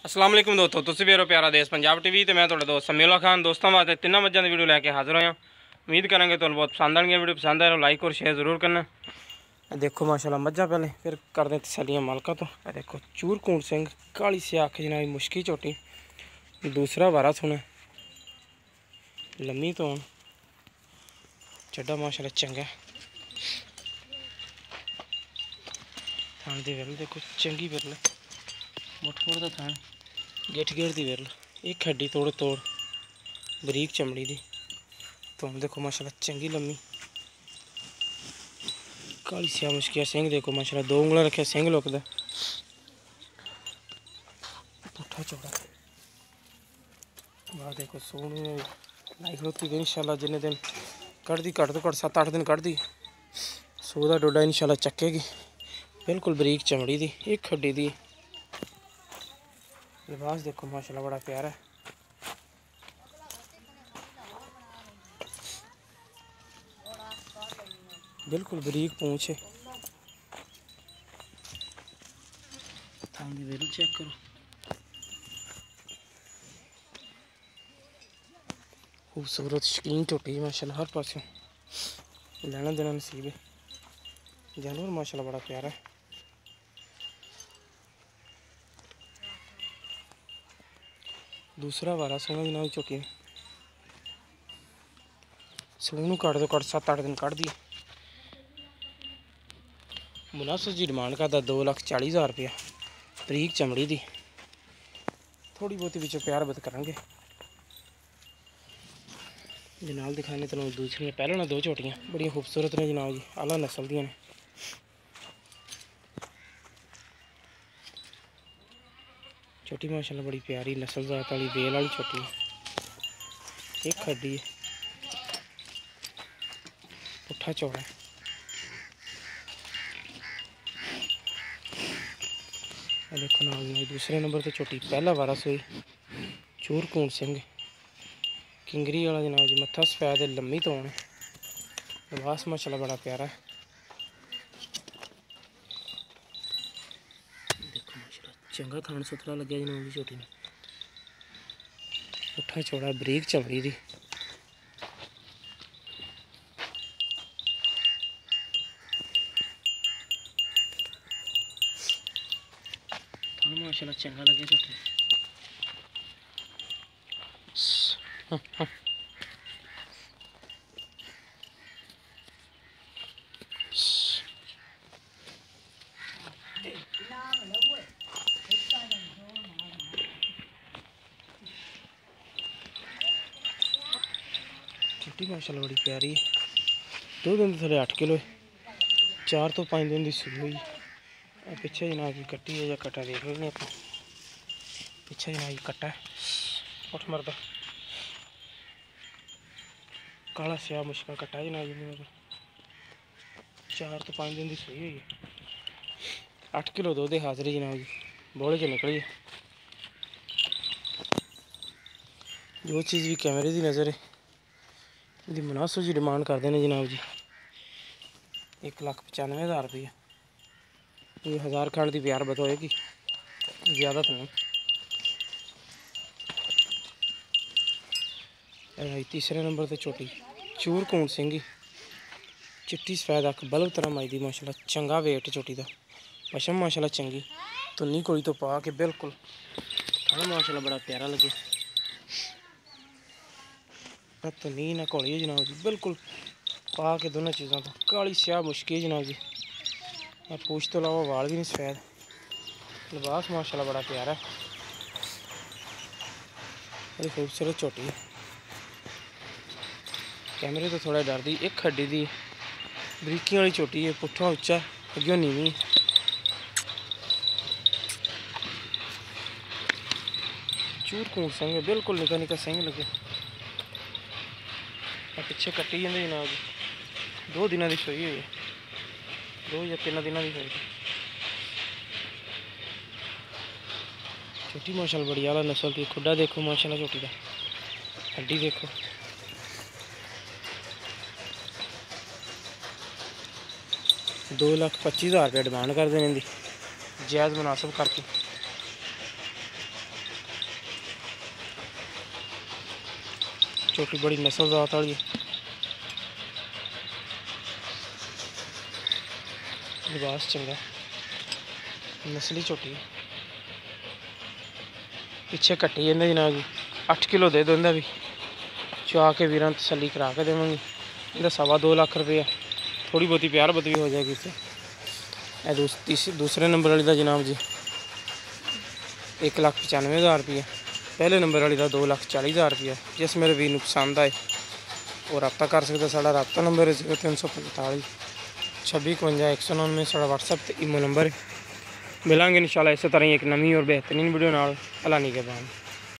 अस्सलाम वालेकुम दोस्तों, तुसीं वेरो प्यारा देश पंजाब टीवी ते मैं तुहाडा दोस्त समीउल्लाह खान। दोस्तों वास्ते तिन्नां मज्जां दी वीडियो लैके हाज़र होया। उम्मीद करांगे तुहानूं बहुत पसंद आएगी। वीडियो पसंद आए तो लाइक और शेयर जरूर करना। देखो माशाल्लाह मज्जां पहले फिर करते तसल्लियां मालका तो। देखो चूरकूट सिंह काली स्याख जनाब मुश्की झोटी दूसरा वारा सुने लम्मी तो चड्डा माशाल्लाह चंगा थान दी विरल देखो चंगी विरल मुठ मुठ का थान गेठ गेठ दी विरल एक हड्डी तोड़ तोड़ बरीक चमड़ी दी तो देखो माशाल्लाह चंगी लम्मी काली स्या मुश्किया सिंह देखो माशाल्लाह दो उंगला रखे सिंह लुकदा पुट्ठा चौड़ा वाह देखो सोहनी लाई खड़ोती गई इंशाल्लाह जिन्ने दिन कढ़ दी घट तो घट 7-8 दिन कढ़ दी सो का डोडा इंशाल्लाह चक्केगी। बिल्कुल बरीक चमड़ी दी एक हड्डी दी लिबास देखो माशाल्लाह बड़ा प्यारा है। बिल्कुल बरीक पूंछ है। वेल चेक करो खूबसूरत शकीन झोटी माशाल्लाह हर पास लेना देना नसीब है। जानवर माशाल्लाह बड़ा प्यारा है। दूसरा वारा सोना जनाब झोटी ने सूह कट तो कट 7-8 दिन कढ़ दी। मुनासिब जी डिमांड करता 2,40,000 रुपया बरीक चमड़ी दी थोड़ी बहुती विचों प्यार बद करांगे जनाब। दिखाने तो दूसरी पहले ना दो झोटियाँ बड़ी खूबसूरत ने जनाब जी आला नस्ल दियाँ ने। छोटी माशाल्लाह बड़ी प्यारी नस्ल जात वाली बेल वाली छोटी है। एक हड्डी है पुट्ठा चौड़ा है। देखो ना दूसरे नंबर तो छोटी पहला वारा सोई चूरकूट सिंह किंगरी वाला जनाब जी मत्था सफेद लम्मी तो है लिबास माशाल्लाह बड़ा प्यारा है। देखो माशाल्लाह चंगा थान सुथरा लगे जनाब जी छोटी ने पुट्ठा चौड़ा बरीक चमड़ी दी माशाल्लाह चंगा लगे छोटे। छोटी माशाल्लाह बड़ी प्यारी है। 2 दिन थोड़े 8 किलो है 4 तो 5 दिन की सूई हुई। पिछे जनाब की कट्टी है या कट्टा देख लेने आप पिछे जनाब कट्टा है उठ मरदा काला स्या मुश्किल कट्टा है जनाब जी 4 तो 5 दिन की सूई हुई है। 8 किलो दूध हाजिरी जनाब जी बोले च निकली है। जो चीज़ भी कैमरे की नज़र है ये मुनासिब जी डिमांड करते हैं जनाब जी 1,95,000 रुपया। ये 1000 खंड की प्यार बत होएगी ज़्यादा तो नहीं। तीसरे नंबर पर छोटी चूरकूट सिंह चिट्टी सफेद अख बल्ब तरह माई दी माशाल्लाह चंगा वेट छोटी का पशम माशाल्लाह चंगी तुन्नी कोई तो पा के बिल्कुल थाना माशाल्लाह बड़ा प्यारा लगे ना तुन्नी ना घोली जनाब जी बिल्कुल पा के दोनों चीज़ों तो काली स्याह मुश्की जनाब जी और पूछ तो अलावा वाल भी नहीं सफेद लिबास माशाल्लाह बड़ा प्यारा है। बड़ी खूबसूरत छोटी है कैमरे तो थोड़ा डर दी एक हड्डी दी बरीकी वाली छोटी है पुट्ठा उच्चा अग्यों नीवी चूरकूट सिंह बिल्कुल निका निका सिंह लगे पिछे कट्टी जाते जनाब जी 2 दिनों की सोई हुई है 2 या 3 दिनों की सोई। छोटी माशाल्लाह बड़ी आला नस्ल की खुडा देखो माशाल्लाह छोटी का हड्डी देखो। ₹2,25,000 रुपया डिमांड करते हैं जायज़ मुनासिब करके झोटी बड़ी नस्ल जात वाली लिबास चंगा नस्ली झोटी पिछे कट्टी इन्हें जनाब जी 8 किलो दे दो भी चुआ के वीर तसली करा के देवगी इनका 2.25 लाख रुपया थोड़ी बहुती प्यार बदवी हो जाएगी इसे दूसरे नंबर वाली का जनाब जी 1,95,000 रुपया पहले नंबर वाली का 2,40,000 रुपया जिस मेरे वीर पसंद आए और रब्ता कर सकते साड़ा रब्ता नंबर है 0345 26 199 साड़ा व्हाट्सएप ते ईमो नंबर है। मिलांगे इंशाल्लाह इस तरह ही एक नवी और बेहतरीन वीडियो नाल। अल्लाह निगहबान।